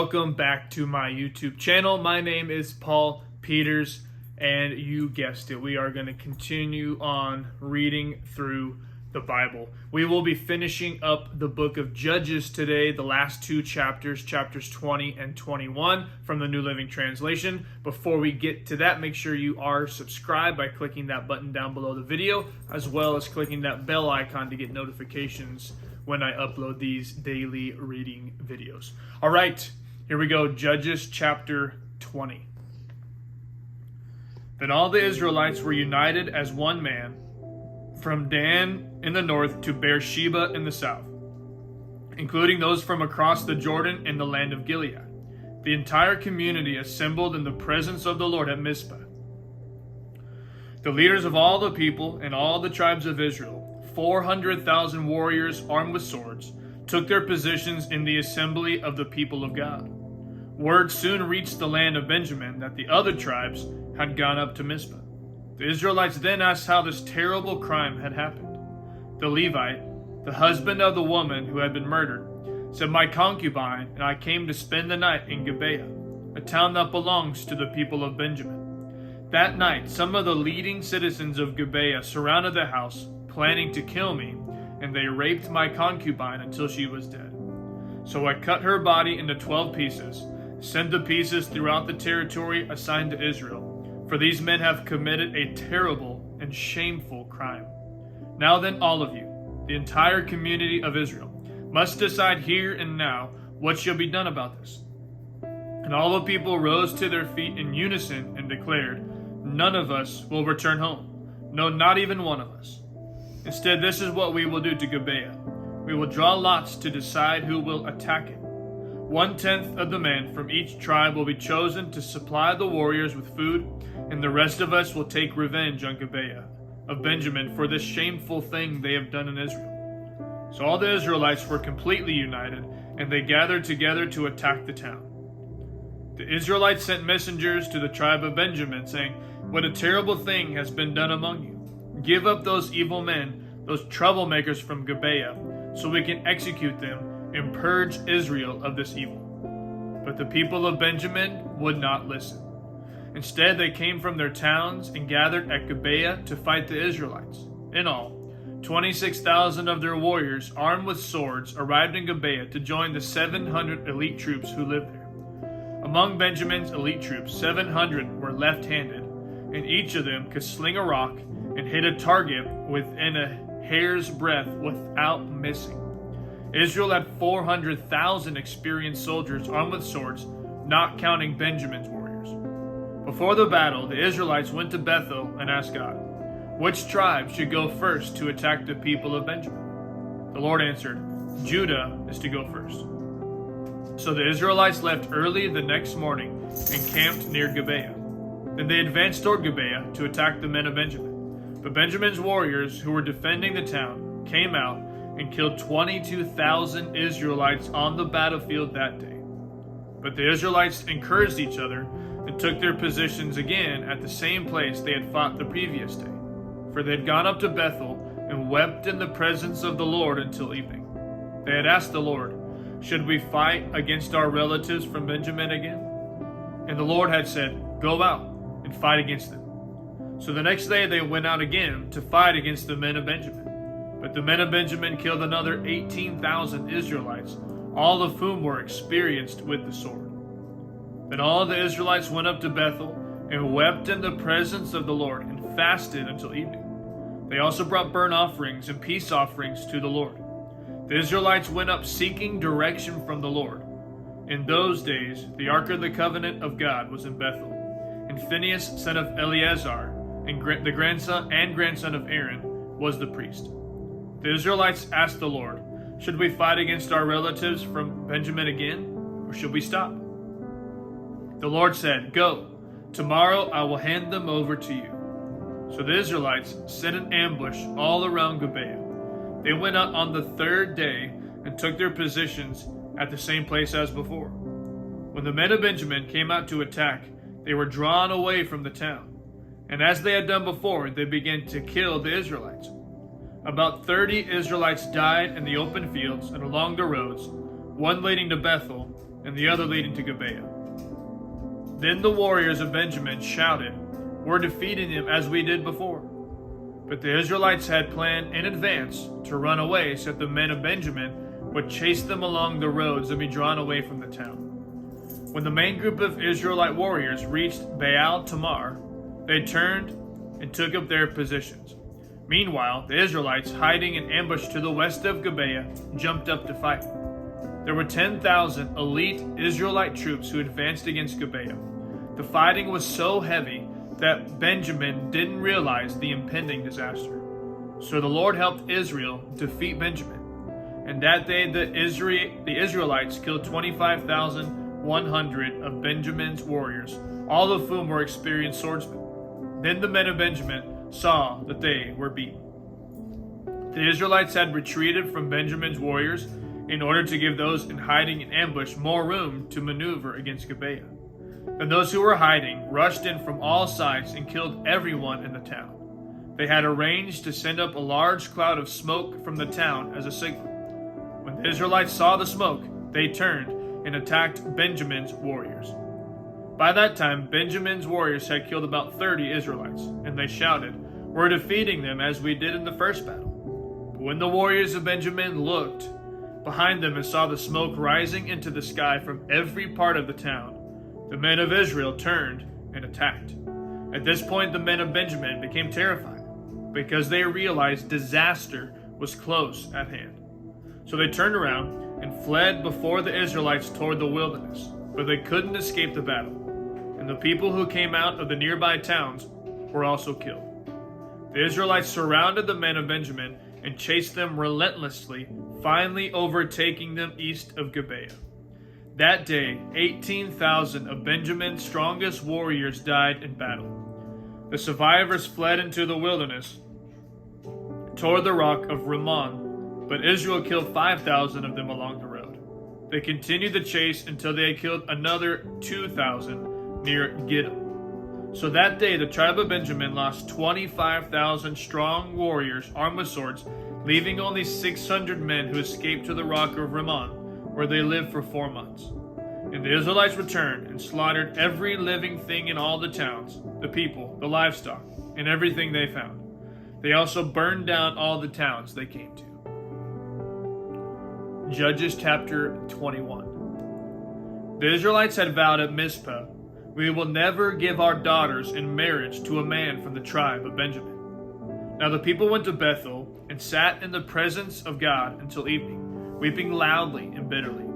welcome back to my YouTube channel. My name is Paul Peters, and you guessed it, we are going to continue on reading through the Bible. We will be finishing up the book of Judges today, the last two chapters, chapters 20 and 21 from the New Living Translation. Before we get to that, make sure you are subscribed by clicking that button down below the video, as well as clicking that bell icon to get notifications when I upload these daily reading videos. All right, here we go. Judges chapter 20. Then all the Israelites were united as one man, from Dan in the north to Beersheba in the south, including those from across the Jordan in the land of Gilead. The entire community assembled in the presence of the Lord at Mizpah. The leaders of all the people and all the tribes of Israel, 400,000 warriors armed with swords, took their positions in the assembly of the people of God. Word soon reached the land of Benjamin that the other tribes had gone up to Mizpah. The Israelites then asked how this terrible crime had happened. The Levite, the husband of the woman who had been murdered, said, "My concubine and I came to spend the night in Gibeah, a town that belongs to the people of Benjamin. That night, some of the leading citizens of Gibeah surrounded the house, planning to kill me, and they raped my concubine until she was dead. So I cut her body into 12 pieces, sent the pieces throughout the territory assigned to Israel. For these men have committed a terrible and shameful crime. Now then, all of you, the entire community of Israel, must decide here and now what shall be done about this." And all the people rose to their feet in unison and declared, "None of us will return home. No, not even one of us. Instead, this is what we will do to Gibeah. We will draw lots to decide who will attack it. 1/10 of the men from each tribe will be chosen to supply the warriors with food, and the rest of us will take revenge on Gibeah of Benjamin for this shameful thing they have done in Israel." So all the Israelites were completely united, and they gathered together to attack the town. The Israelites sent messengers to the tribe of Benjamin, saying, "What a terrible thing has been done among you. Give up those evil men, those troublemakers from Gibeah, so we can execute them and purge Israel of this evil." But the people of Benjamin would not listen. Instead, they came from their towns and gathered at Gibeah to fight the Israelites. In all, 26,000 of their warriors, armed with swords, arrived in Gibeah to join the 700 elite troops who lived there. Among Benjamin's elite troops, 700 were left-handed, and each of them could sling a rock and hit a target within a hair's breadth without missing. Israel had 400,000 experienced soldiers armed with swords, not counting Benjamin's warriors. Before the battle, the Israelites went to Bethel and asked God, "Which tribe should go first to attack the people of Benjamin?" The Lord answered, "Judah is to go first." So the Israelites left early the next morning and camped near Gibeah. Then they advanced toward Gibeah to attack the men of Benjamin. But Benjamin's warriors, who were defending the town, came out and killed 22,000 Israelites on the battlefield that day. But the Israelites encouraged each other and took their positions again at the same place they had fought the previous day. For they had gone up to Bethel and wept in the presence of the Lord until evening. They had asked the Lord, "Should we fight against our relatives from Benjamin again?" And the Lord had said, "Go out and fight against them." So the next day they went out again to fight against the men of Benjamin. But the men of Benjamin killed another 18,000 Israelites, all of whom were experienced with the sword. Then all the Israelites went up to Bethel and wept in the presence of the Lord and fasted until evening. They also brought burnt offerings and peace offerings to the Lord. The Israelites went up seeking direction from the Lord. In those days, the Ark of the Covenant of God was in Bethel, and Phinehas, son of Eleazar, and the grandson of Aaron, was the priest. The Israelites asked the Lord, "Should we fight against our relatives from Benjamin again, or should we stop?" The Lord said, "Go. Tomorrow I will hand them over to you." So the Israelites set an ambush all around Gibeah. They went out on the third day and took their positions at the same place as before. When the men of Benjamin came out to attack, they were drawn away from the town. And as they had done before, they began to kill the Israelites. About 30 Israelites died in the open fields and along the roads, one leading to Bethel and the other leading to Gibeah. Then the warriors of Benjamin shouted, "We're defeating them as we did before." But the Israelites had planned in advance to run away so that the men of Benjamin would chase them along the roads and be drawn away from the town. When the main group of Israelite warriors reached Baal Tamar, they turned and took up their positions. Meanwhile, the Israelites, hiding in ambush to the west of Gibeah, jumped up to fight. There were 10,000 elite Israelite troops who advanced against Gibeah. The fighting was so heavy that Benjamin didn't realize the impending disaster. So the Lord helped Israel defeat Benjamin. And that day the Israelites killed 25,100 of Benjamin's warriors, all of whom were experienced swordsmen. Then the men of Benjamin saw that they were beaten. The Israelites had retreated from Benjamin's warriors in order to give those in hiding in ambush more room to maneuver against Gibeah. Then those who were hiding rushed in from all sides and killed everyone in the town. They had arranged to send up a large cloud of smoke from the town as a signal. When the Israelites saw the smoke, they turned and attacked Benjamin's warriors. By that time, Benjamin's warriors had killed about 30 Israelites, and they shouted, "We're defeating them as we did in the first battle." But when the warriors of Benjamin looked behind them and saw the smoke rising into the sky from every part of the town, the men of Israel turned and attacked. At this point, the men of Benjamin became terrified because they realized disaster was close at hand. So they turned around and fled before the Israelites toward the wilderness, but they couldn't escape the battle. And the people who came out of the nearby towns were also killed. The Israelites surrounded the men of Benjamin and chased them relentlessly, finally overtaking them east of Gibeah. That day, 18,000 of Benjamin's strongest warriors died in battle. The survivors fled into the wilderness toward the rock of Rimmon, but Israel killed 5,000 of them along the road. They continued the chase until they had killed another 2,000 near Gidom. So that day the tribe of Benjamin lost 25,000 strong warriors armed with swords, leaving only 600 men who escaped to the rock of Rimmon, where they lived for 4 months. And the Israelites returned and slaughtered every living thing in all the towns, the people, the livestock, and everything they found. They also burned down all the towns they came to. Judges chapter 21. The Israelites had vowed at Mizpah, "We will never give our daughters in marriage to a man from the tribe of Benjamin." Now the people went to Bethel and sat in the presence of God until evening, weeping loudly and bitterly.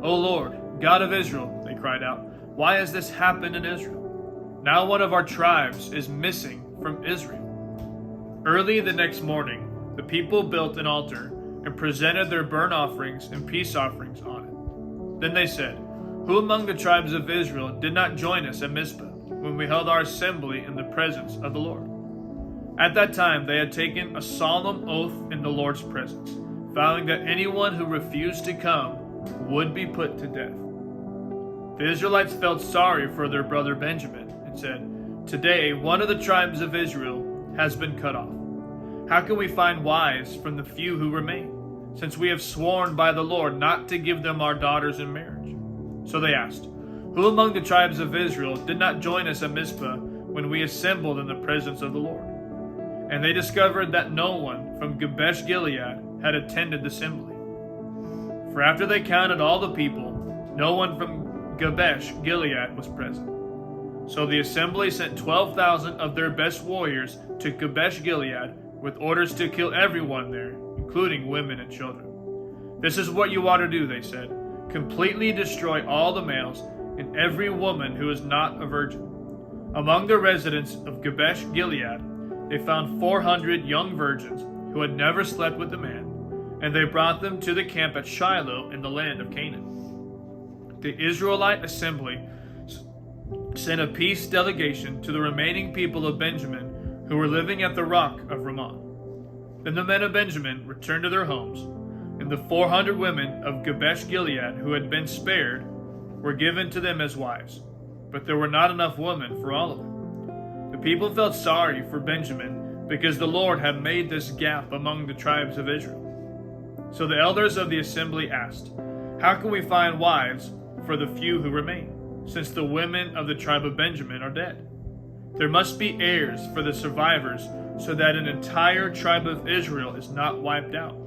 "O Lord, God of Israel," they cried out, "why has this happened in Israel? Now one of our tribes is missing from Israel." Early the next morning, the people built an altar and presented their burnt offerings and peace offerings on it. Then they said, "Who among the tribes of Israel did not join us at Mizpah when we held our assembly in the presence of the Lord?" At that time they had taken a solemn oath in the Lord's presence, vowing that anyone who refused to come would be put to death. The Israelites felt sorry for their brother Benjamin and said, "Today one of the tribes of Israel has been cut off. How can we find wives from the few who remain, since we have sworn by the Lord not to give them our daughters in marriage?" So they asked, "Who among the tribes of Israel did not join us at Mizpah when we assembled in the presence of the Lord?" And they discovered that no one from Jabesh Gilead had attended the assembly. For after they counted all the people, no one from Jabesh Gilead was present. So the assembly sent 12,000 of their best warriors to Jabesh Gilead with orders to kill everyone there, including women and children. "This is what you ought to do," they said. "Completely destroy all the males and every woman who is not a virgin." Among the residents of Jabesh Gilead, they found 400 young virgins who had never slept with a man, and they brought them to the camp at Shiloh in the land of Canaan. The Israelite assembly sent a peace delegation to the remaining people of Benjamin who were living at the rock of Rimmon. Then the men of Benjamin returned to their homes, and the 400 women of Jabesh Gilead who had been spared were given to them as wives, but there were not enough women for all of them. The people felt sorry for Benjamin because the Lord had made this gap among the tribes of Israel. So the elders of the assembly asked, "How can we find wives for the few who remain, since the women of the tribe of Benjamin are dead. There must be heirs for the survivors, so that an entire tribe of Israel is not wiped out.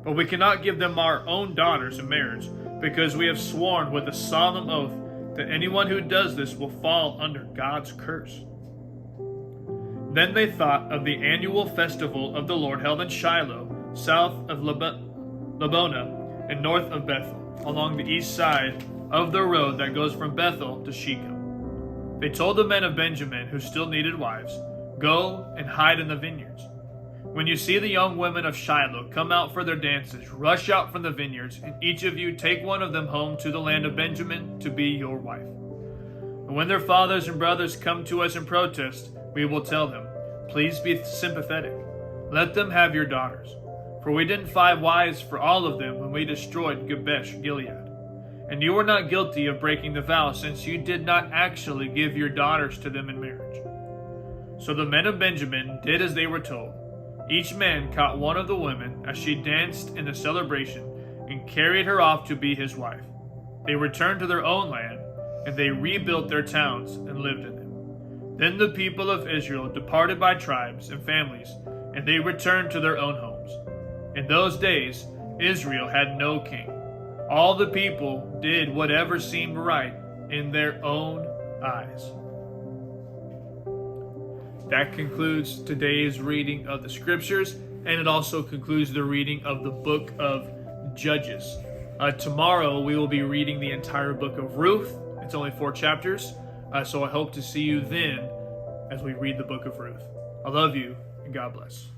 But we cannot give them our own daughters in marriage, because we have sworn with a solemn oath that anyone who does this will fall under God's curse." Then they thought of the annual festival of the Lord held in Shiloh, south of Lebonah and north of Bethel, along the east side of the road that goes from Bethel to Shechem. They told the men of Benjamin who still needed wives, "Go and hide in the vineyards. When you see the young women of Shiloh come out for their dances, rush out from the vineyards, and each of you take one of them home to the land of Benjamin to be your wife. And when their fathers and brothers come to us in protest, we will tell them, 'Please be sympathetic. Let them have your daughters. For we didn't find wives for all of them when we destroyed Jabesh Gilead. And you are not guilty of breaking the vow, since you did not actually give your daughters to them in marriage.' So the men of Benjamin did as they were told. Each man caught one of the women as she danced in the celebration and carried her off to be his wife. They returned to their own land, and they rebuilt their towns and lived in them. Then the people of Israel departed by tribes and families, and they returned to their own homes. In those days, Israel had no king. All the people did whatever seemed right in their own eyes." That concludes today's reading of the scriptures, and it also concludes the reading of the book of Judges. Tomorrow we will be reading the entire book of Ruth. It's only 4 chapters, so I hope to see you then as we read the book of Ruth. I love you, and God bless.